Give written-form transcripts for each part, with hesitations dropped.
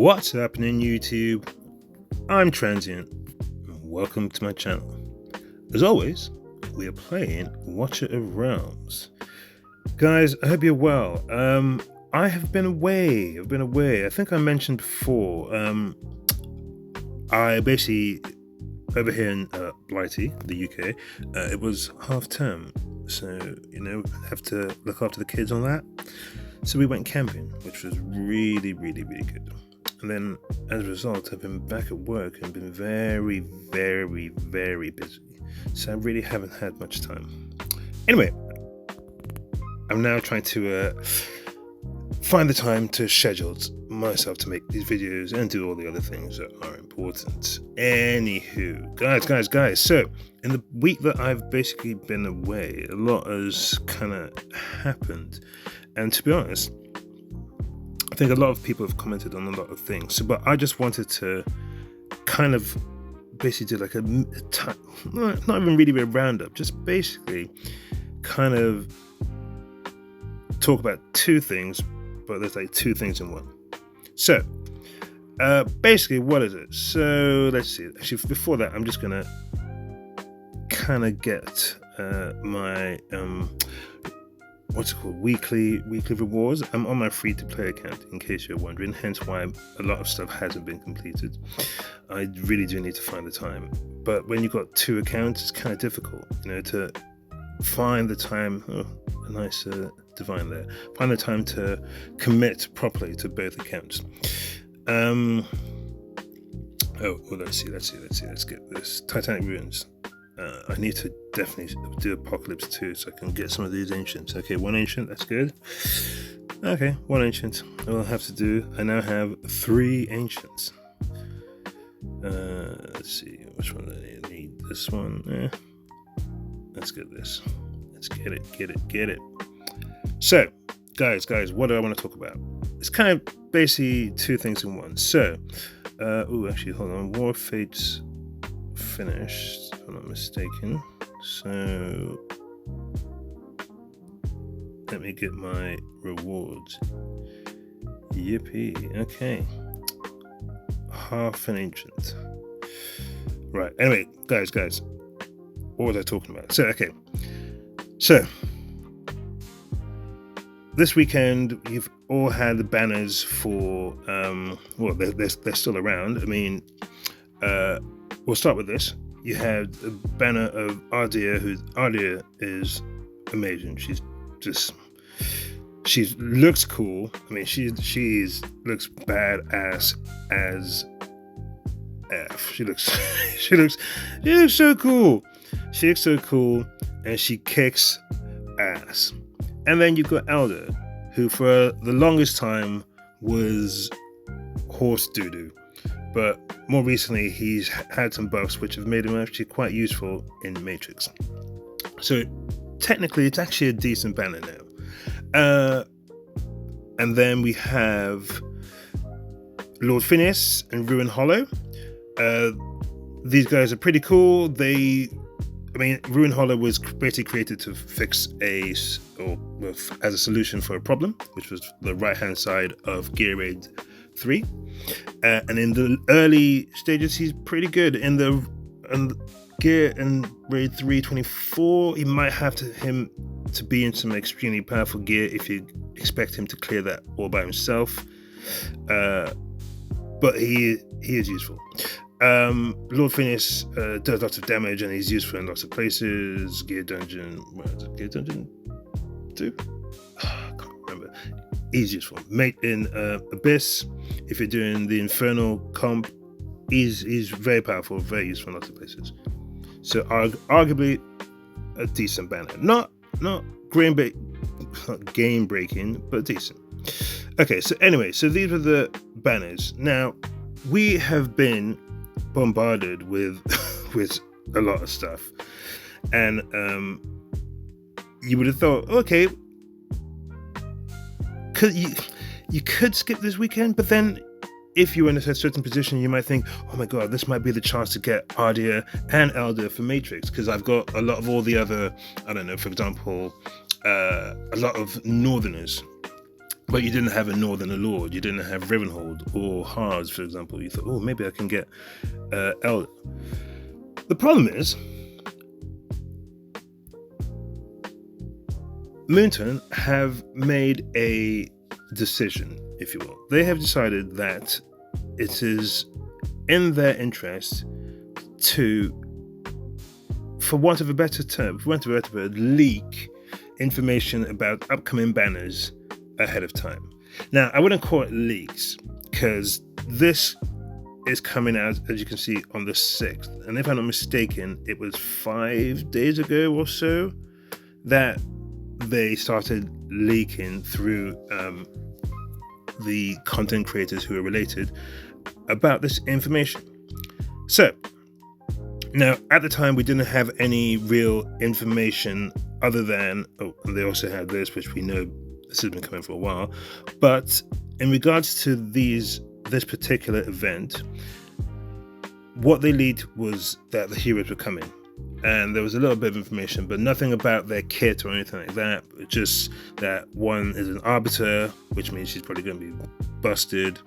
What's happening, YouTube? I'm Transient, and welcome to my channel. As always, we are playing Watcher of Realms. Guys, I hope you're well. I have been away. I think I mentioned before. I basically, over here in Blighty, the UK, it was half term. So, have to look after the kids on that. So we went camping, which was really, really, really good. And then, as a result, I've been back at work and been very, very, very busy. So I really haven't had much time. Anyway, I'm now trying to find the time to schedule myself to make these videos and do all the other things that are important. Anywho, guys. So, in the week that I've basically been away, a lot has kind of happened. And to be honest, I think a lot of people have commented on a lot of things. So, but I just wanted to kind of basically do like not even really a roundup, just basically kind of talk about two things, but there's like two things in one. So, basically, what is it? So, let's see. Actually, before that, I'm just gonna kind of get my what's it called, weekly rewards. I'm on my free to play account, in case you're wondering, hence why a lot of stuff hasn't been completed. I really do need to find the time, but when you've got two accounts, it's kind of difficult, to find the time. A nice divine there. Find the time to commit properly to both accounts. Let's see. Let's get this Titanic Ruins. I need to definitely do Apocalypse 2 so I can get some of these ancients. Okay, one ancient, that's good. Okay, one ancient. I'll have to do. I now have 3 ancients. Let's see, which one do I need? This one. Let's get this. Let's get it. So, guys, what do I want to talk about? It's kind of basically two things in one. So, actually, hold on. War of Fates finished, if I'm not mistaken. So let me get my rewards. Yippee. Okay. Half an ancient. Right. Anyway, guys. What was I talking about? So this weekend you've all had the banners for they're still around. I mean, we'll start with this. You had a banner of Ardea, Ardea is amazing. She looks cool. I mean, she looks badass as F. She looks so cool. She looks so cool, and she kicks ass. And then you've got Elder, who for the longest time was horse doo-doo. But more recently, he's had some buffs which have made him actually quite useful in Matrix. So technically, it's actually a decent banner now. And then we have Lord Phineas and Ruin Hollow. These guys are pretty cool. Ruin Hollow was basically created to fix as a solution for a problem, which was the right-hand side of Gear Raid 3. And in the early stages, he's pretty good. In the Gear and Raid 324, you might have him to be in some extremely powerful gear if you expect him to clear that all by himself. But he is useful. Lord Phineas does lots of damage and he's useful in lots of places. Gear Dungeon 2? I can't remember. He's useful. Mate in Abyss, if you're doing the Infernal comp, he's very powerful, very useful in lots of places. So arguably a decent banner. Not game breaking, but decent. Okay, so anyway, these are the banners. Now, we have been bombarded with a lot of stuff, and you would have thought, okay, you could skip this weekend, but then if you're in a certain position, you might think, oh my god, this might be the chance to get Ardea and Elder for Matrix, because I've got a lot of all the other, I don't know, for example, a lot of Northerners but you didn't have a Northerner Lord, you didn't have Ravenhold or Hards, for example. You thought, oh, maybe I can get Elder. The problem is, Moonton have made a decision, if you will. They have decided that it is in their interest to, for want of a better term, leak information about upcoming banners ahead of time. Now, I wouldn't call it leaks, because this is coming out, as you can see, on the 6th. And if I'm not mistaken, it was 5 days ago or so that they started leaking through the content creators who are related about this information. So, now, at the time, we didn't have any real information other than, and they also had this, which we know this has been coming for a while. But in regards to this particular event, what they leaked was that the heroes were coming. And there was a little bit of information, but nothing about their kit or anything like that. Just that one is an Arbiter, which means she's probably going to be busted.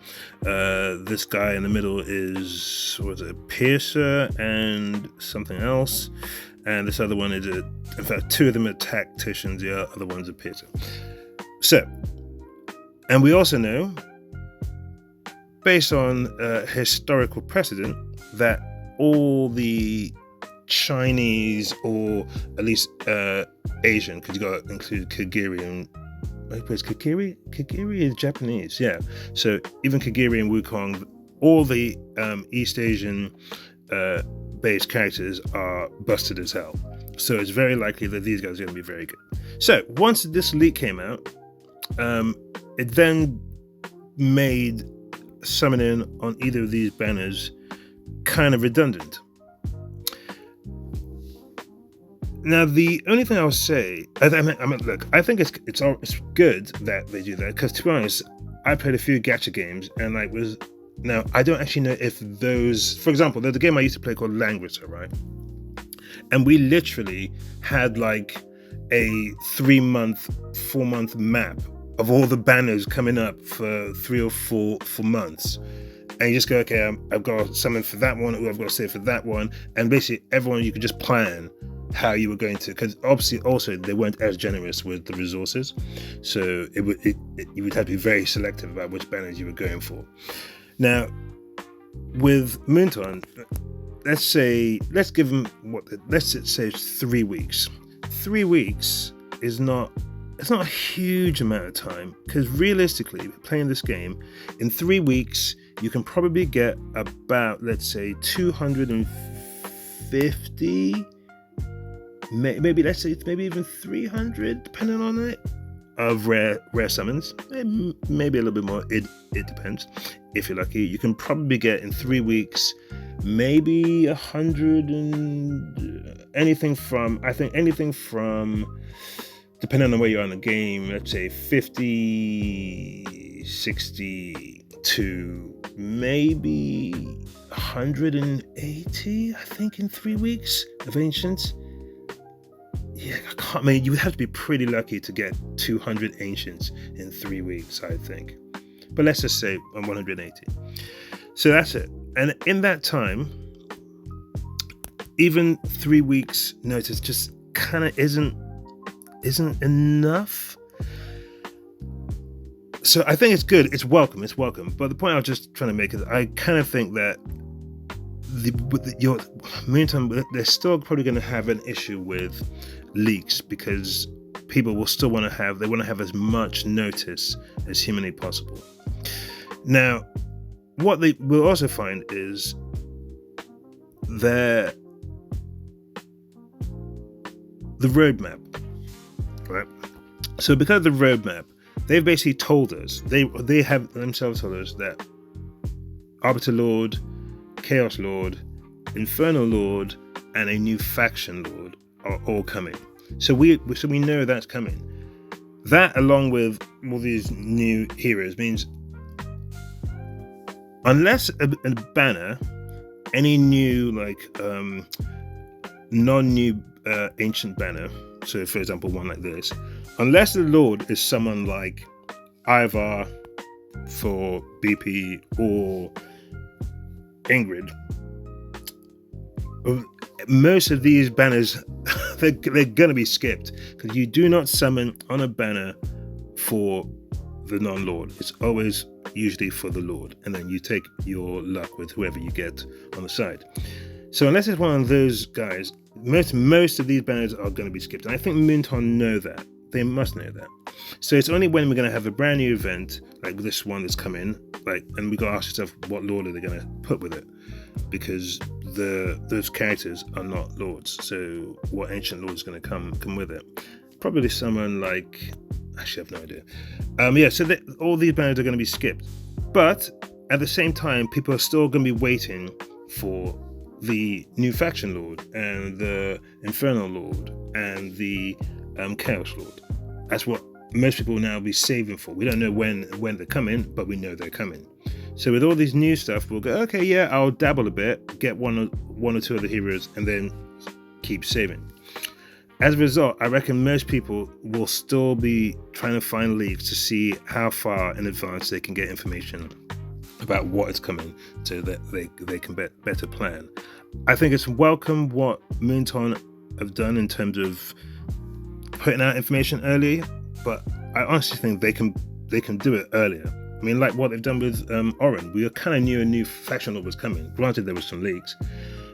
This guy in the middle is, Piercer and something else. And this other one is in fact, 2 of them are tacticians, the other one's a Piercer. So, and we also know, based on historical precedent, that all the Chinese, or at least Asian, because you got to include Kagiri and Kagiri is Japanese, yeah. So even Kagiri and Wukong, all the East Asian based characters are busted as hell. So it's very likely that these guys are going to be very good. So once this leak came out, it then made summoning on either of these banners kind of redundant. Now, the only thing I would say, I mean, look, I think it's good that they do that, because to be honest, I played a few gacha games, and now I don't actually know if those, for example, there's a game I used to play called Langrisser, right? And we literally had like a 3-month, 4-month map of all the banners coming up for 3 or 4 months. And you just go, okay, I've got something for that one, or I've got to say for that one. And basically everyone, you could just plan how you were going to, because obviously also they weren't as generous with the resources. So you would have to be very selective about which banners you were going for. Now, with Moonton, let's say it's 3 weeks. 3 weeks is not a huge amount of time, because realistically, playing this game, in 3 weeks, you can probably get about, let's say, 250, maybe even 300, depending on it, of rare summons. Maybe a little bit more. It depends. If you're lucky, you can probably get in 3 weeks maybe 100 and anything from, depending on where you are in the game, let's say 50, 60 to maybe 180, I think, in 3 weeks of Ancients. Yeah, you would have to be pretty lucky to get 200 Ancients in 3 weeks, I think. But let's just say 180. So that's it. And in that time, even 3 weeks notice just kind of isn't enough. So I think it's good. It's welcome. But the point I was just trying to make is, I kind of think that Moonton, they're still probably going to have an issue with leaks, because people will still want to have as much notice as humanly possible. Now, what they will also find is the roadmap, right? So because of the roadmap, they've basically told us, they have themselves told us that Arbiter Lord, Chaos Lord, Infernal Lord, and a new Faction Lord are all coming. So we know that's coming. That, along with all these new heroes, means unless a banner, any new non-new ancient banner, so for example one like this, unless the Lord is someone like Ivar for BP or Ingrid, most of these banners they're gonna be skipped because you do not summon on a banner for the non-lord. It's always usually for the lord, and then you take your luck with whoever you get on the side. So unless it's one of those guys, most of these banners are going to be skipped, and I think Moonton know that. They must know that. So it's only when we're going to have a brand new event like this one that's come in, and we got to ask yourself what lord are they going to put with it, because those characters are not lords. So what ancient lord is going to come with it? Probably someone like, actually I have no idea. So all these banners are going to be skipped, but at the same time, people are still going to be waiting for the new faction lord and the infernal lord and the chaos lord. That's what most people will now be saving for. We don't know when they're coming, but we know they're coming. So with all these new stuff, we'll go, okay, yeah, I'll dabble a bit, get one or two of the heroes, and then keep saving. As a result, I reckon most people will still be trying to find leaks to see how far in advance they can get information about what is coming, so that they can better plan. I think it's welcome what Moonton have done in terms of putting out information early, but I honestly think they can do it earlier. I mean, like what they've done with Orin. We kind of knew a new faction lord was coming. Granted, there was some leaks,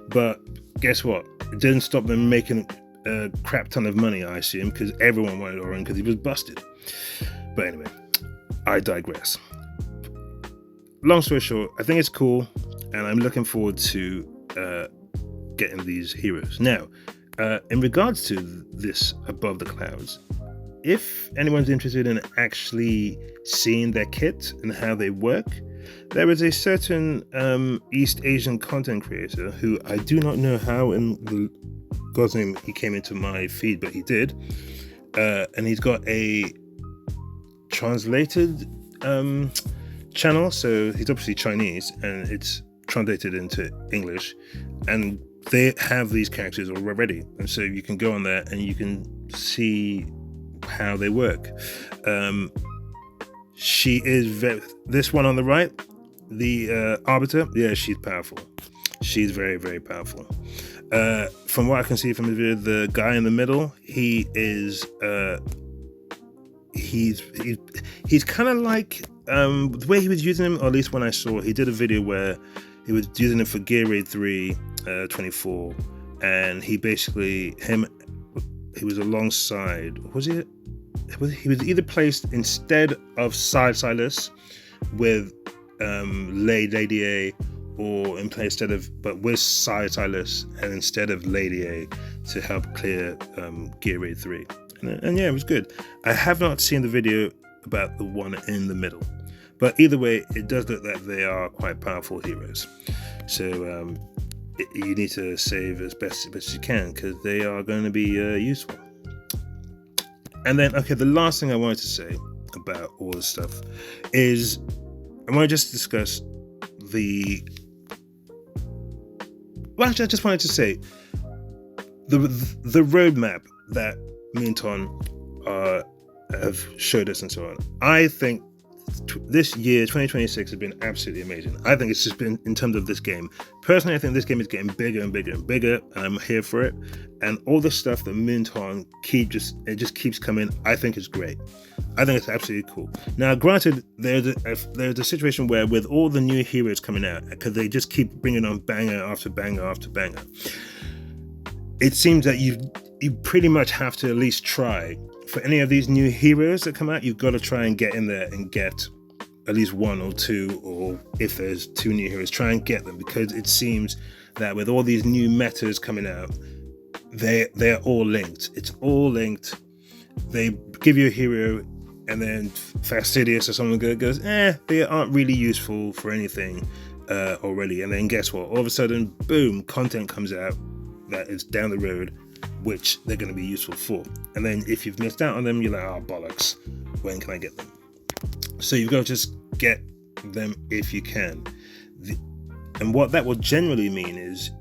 but guess what? It didn't stop them making a crap ton of money, I assume, because everyone wanted Orin because he was busted. But anyway, I digress. Long story short, I think it's cool, and I'm looking forward to getting these heroes. Now, in regards to this Above the Clouds, if anyone's interested in actually seeing their kit and how they work, there is a certain East Asian content creator who I do not know how in God's name he came into my feed, but he did, and he's got a translated channel, so he's obviously Chinese and it's translated into English, and they have these characters already, and so you can go on there and you can see how they work. She is this one on the right, the Arbiter. Yeah, she's powerful. She's very, very powerful. From what I can see from the video, the guy in the middle, he is he's kind of like the way he was using him, or at least when I saw, he did a video where he was using it for Gear Raid 3 24, and he basically he was alongside, he was either placed instead of Silas with Lady A, or in place but with Silas and instead of Lady A to help clear Gear Raid 3. And yeah, it was good. I have not seen the video about the one in the middle, but either way, it does look like they are quite powerful heroes. So you need to save as best as you can, because they are going to be useful. And then, okay, the last thing I wanted to say about all this stuff is I want to just discuss I just wanted to say the roadmap that Moonton have showed us and so on. I think this year, 2026, has been absolutely amazing. I think it's just been, in terms of this game, personally, I think this game is getting bigger and bigger and bigger, and I'm here for it. And all the stuff that Moonton just keeps coming, I think is great. I think it's absolutely cool. Now, granted, there's a situation where with all the new heroes coming out, because they just keep bringing on banger after banger after banger, it seems that you pretty much have to at least try. For any of these new heroes that come out, you've got to try and get in there and get at least one or two, or if there's two new heroes, try and get them, because it seems that with all these new metas coming out, they're all linked. It's all linked. They give you a hero, and then Fastidious or someone goes, they aren't really useful for anything already. And then guess what? All of a sudden, boom, content comes out that is down the road, which they're going to be useful for. And then if you've missed out on them, you're like, bollocks, when can I get them? So you've got to just get them if you can. And what that will generally mean is,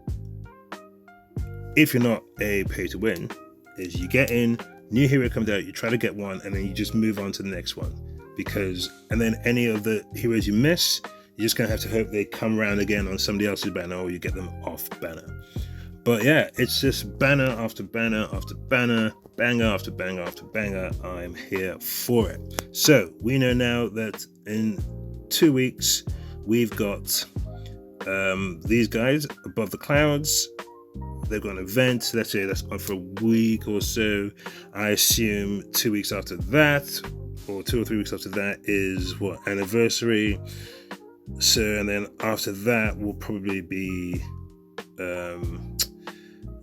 if you're not a pay to win, is you get in, new hero comes out, you try to get one, and then you just move on to the next one. because, and then any of the heroes you miss, you're just gonna have to hope they come around again on somebody else's banner, or you get them off banner. But yeah, it's just banner after banner after banner, banger after banger after banger. I'm here for it. So we know now that in 2 weeks we've got these guys above the clouds. They've got an event. Let's say that's on for a week or so. I assume 2 weeks after that, or 2 or 3 weeks after that, is what, anniversary. So, and then after that will probably be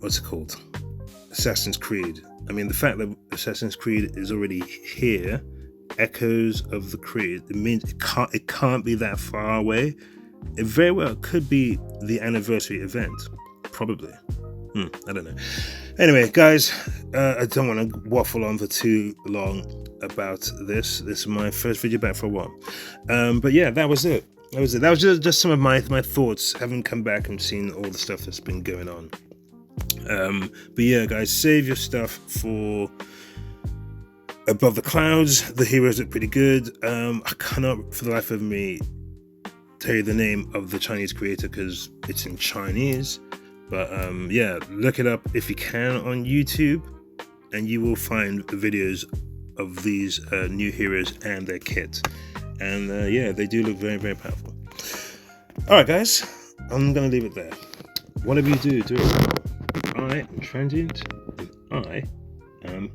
what's it called? Assassin's Creed. I mean, the fact that Assassin's Creed is already here, Echoes of the Creed, it means it can't be that far away. It very well could be the anniversary event, probably. I don't know. Anyway, guys, I don't want to waffle on for too long about this. This is my first video back for a while. But yeah, that was it. That was just some of my thoughts, having come back and seen all the stuff that's been going on. But yeah, guys, save your stuff for Above the Clouds. The heroes look pretty good. I cannot for the life of me tell you the name of the Chinese creator because it's in Chinese. But yeah, look it up if you can on YouTube, and you will find videos of these new heroes and their kit. And yeah, they do look very, very powerful. Alright guys, I'm going to leave it there. Whatever you do, do it well. I am Transient, and I am